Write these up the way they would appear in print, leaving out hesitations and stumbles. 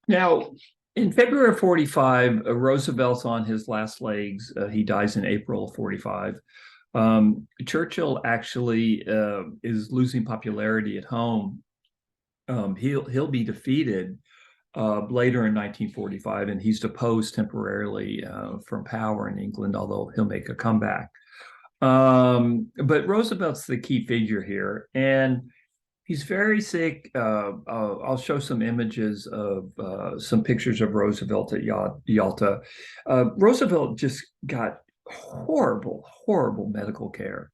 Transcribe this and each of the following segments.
Now, in February of 45, Roosevelt's on his last legs. He dies in April of 45. Churchill actually is losing popularity at home. He'll be defeated later in 1945, and he's deposed temporarily from power in England, although he'll make a comeback. But Roosevelt's the key figure here, and he's very sick. I'll show some images of some pictures of Roosevelt at Yalta. Roosevelt just got horrible, horrible medical care.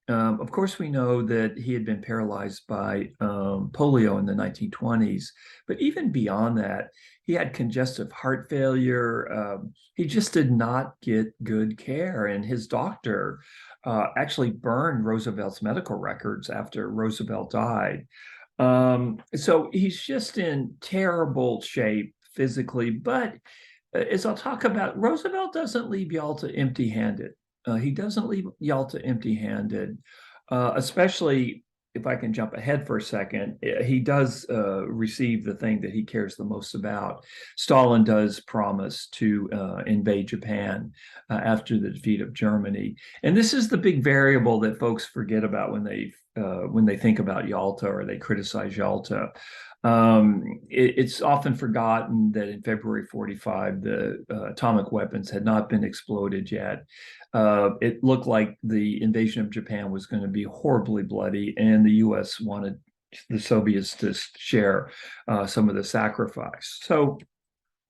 Of course, we know that he had been paralyzed by polio in the 1920s, but even beyond that, he had congestive heart failure. He just did not get good care, and his doctor actually burned Roosevelt's medical records after Roosevelt died. So he's just in terrible shape physically, but as I'll talk about, Roosevelt doesn't leave Yalta empty-handed. He doesn't leave Yalta empty-handed, especially if I can jump ahead for a second. He does receive the thing that he cares the most about. Stalin does promise to invade Japan after the defeat of Germany, and this is the big variable that folks forget about when they think about Yalta or they criticize Yalta. It's often forgotten that in February 45, the atomic weapons had not been exploded yet. It looked like the invasion of Japan was going to be horribly bloody, and the U.S. wanted the Soviets to share some of the sacrifice. So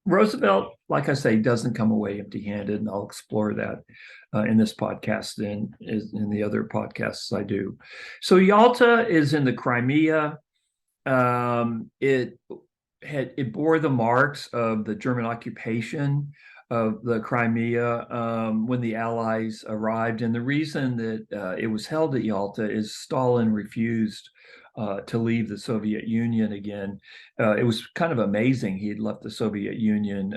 Roosevelt, like I say, doesn't come away empty-handed, and I'll explore that in this podcast and in the other podcasts I do. So Yalta is in the Crimea. It bore the marks of the German occupation of the Crimea when the Allies arrived. And the reason that it was held at Yalta is Stalin refused to leave the Soviet Union again. It was kind of amazing. He had left the Soviet Union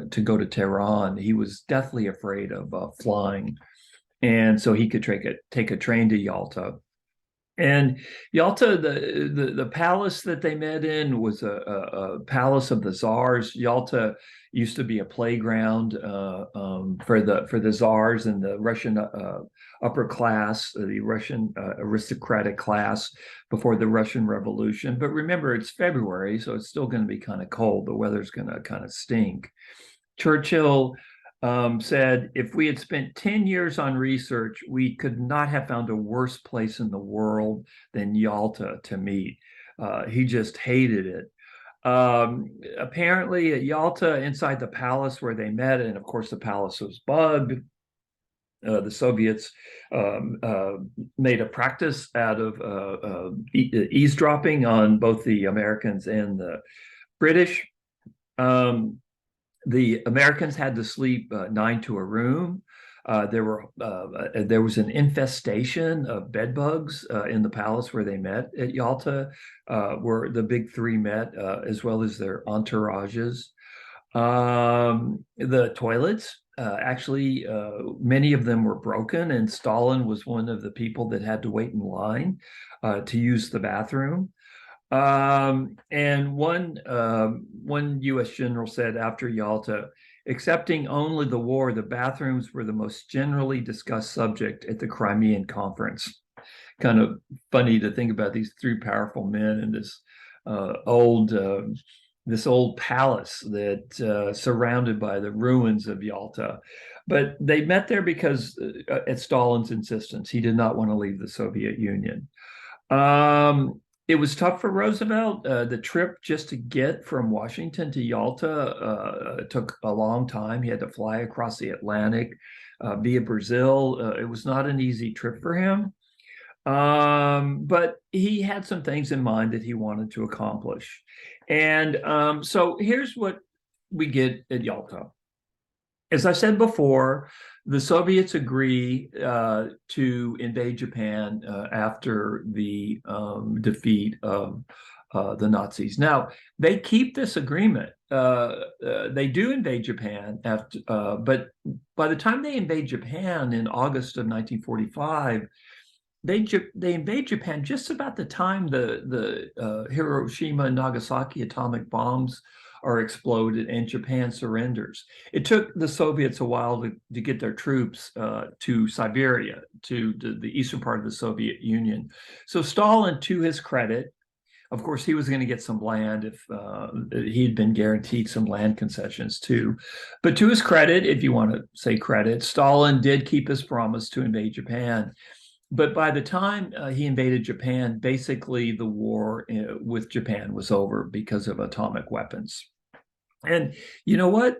to go to Tehran. He was deathly afraid of flying. And so he could take a train to Yalta. And Yalta, the palace that they met in was a palace of the czars. Yalta used to be a playground for the czars and the Russian upper class, the Russian aristocratic class before the Russian Revolution. But remember, it's February, so it's still going to be kind of cold. The weather's going to kind of stink. Churchill said, if we had spent 10 years on research, we could not have found a worse place in the world than Yalta to meet. He just hated it. Apparently at Yalta, inside the palace where they met, and of course the palace was bugged, the Soviets made a practice out of eavesdropping on both the Americans and the British. The Americans had to sleep 9 to a room. There was an infestation of bed bugs in the palace where they met at Yalta, where the big three met, as well as their entourages. The toilets, actually, many of them were broken, and Stalin was one of the people that had to wait in line to use the bathroom. And one U.S. general said after Yalta, accepting only the war, the bathrooms were the most generally discussed subject at the Crimean Conference. Kind of funny to think about these three powerful men in this old palace that surrounded by the ruins of Yalta. But they met there because at Stalin's insistence, he did not want to leave the Soviet Union. It was tough for Roosevelt. The trip just to get from Washington to Yalta took a long time. He had to fly across the Atlantic via Brazil. It was not an easy trip for him. But he had some things in mind that he wanted to accomplish. And so here's what we get at Yalta. As I said before, the Soviets agree to invade Japan after the defeat of the Nazis. Now, they keep this agreement. They do invade Japan, but by the time they invade Japan in August of 1945, they invade Japan just about the time the Hiroshima and Nagasaki atomic bombs are exploded and Japan surrenders. It took the Soviets a while to get their troops to Siberia, to the eastern part of the Soviet Union. So Stalin, to his credit, of course, he was going to get some land if he'd been guaranteed some land concessions too. But to his credit, if you want to say credit, Stalin did keep his promise to invade Japan. But by the time he invaded Japan, basically the war with Japan was over because of atomic weapons. And you know what?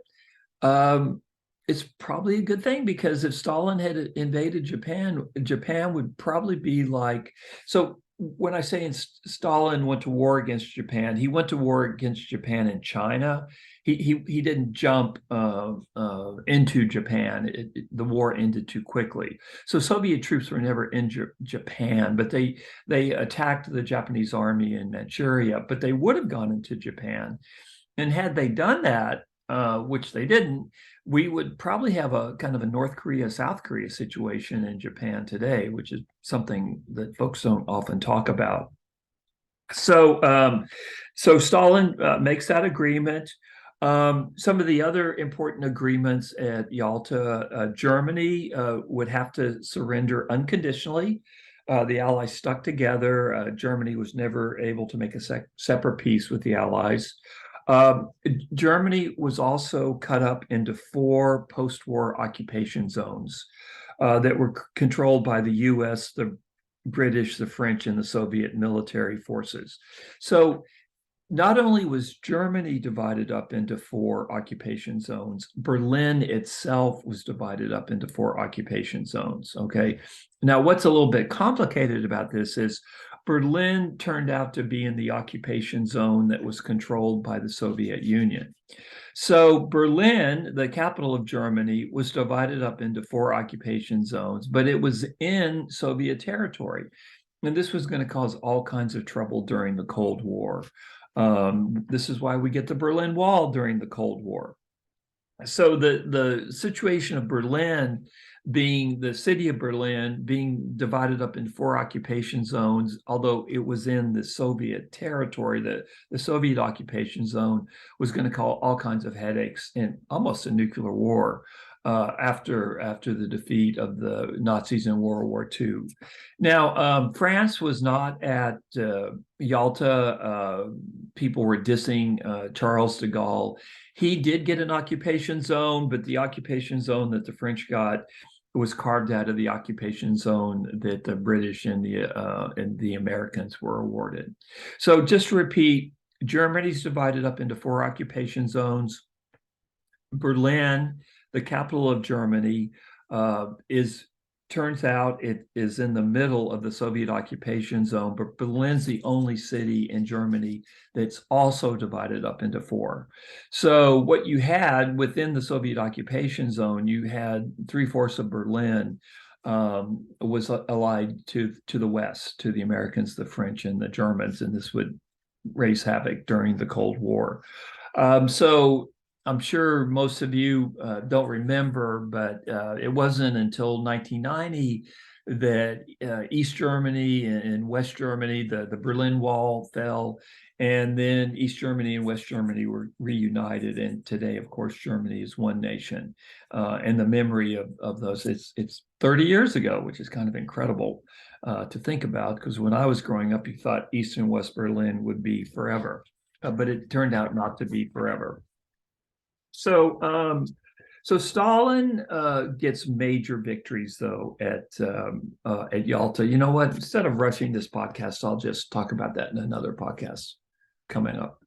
Um, it's probably a good thing, because if Stalin had invaded Japan, Japan would probably be like, so when I say Stalin went to war against Japan, he went to war against Japan in China. He didn't jump into Japan. The war ended too quickly. So Soviet troops were never in Japan, but they attacked the Japanese army in Manchuria. But they would have gone into Japan, and had they done that, which they didn't, we would probably have a kind of a North Korea, South Korea situation in Japan today, which is something that folks don't often talk about. So Stalin makes that agreement. Some of the other important agreements at Yalta, Germany would have to surrender unconditionally. The Allies stuck together. Germany was never able to make a separate peace with the Allies. Germany was also cut up into 4 post-war occupation zones that were controlled by the US, the British, the French, and the Soviet military forces. So not only was Germany divided up into 4 occupation zones, Berlin itself was divided up into 4 occupation zones. Okay. Now, what's a little bit complicated about this is Berlin turned out to be in the occupation zone that was controlled by the Soviet Union. So Berlin, the capital of Germany, was divided up into 4 occupation zones, but it was in Soviet territory. And this was going to cause all kinds of trouble during the Cold War. This is why we get the Berlin Wall during the Cold War. So the situation of Berlin, being the city of Berlin, being divided up in 4 occupation zones, although it was in the Soviet territory, the Soviet occupation zone was going to cause all kinds of headaches and almost a nuclear war after the defeat of the Nazis in World War II. Now, France was not at Yalta. People were dissing Charles de Gaulle. He did get an occupation zone, but the occupation zone that the French got was carved out of the occupation zone that the British and the Americans were awarded. So just to repeat, Germany's divided up into 4 occupation zones. Berlin, the capital of Germany, turns out it is in the middle of the Soviet occupation zone, but Berlin's the only city in Germany that's also divided up into 4. So what you had within the Soviet occupation zone, you had 3/4 of Berlin was allied to the West, to the Americans, the French, and the Germans, and this would raise havoc during the Cold War. So I'm sure most of you don't remember, but it wasn't until 1990 that East Germany and West Germany, the Berlin Wall fell, and then East Germany and West Germany were reunited. And today, of course, Germany is one nation. And the memory of those, it's 30 years ago, which is kind of incredible to think about, because when I was growing up, you thought East and West Berlin would be forever, but it turned out not to be forever. So Stalin gets major victories, though, at Yalta. You know what? Instead of rushing this podcast, I'll just talk about that in another podcast coming up.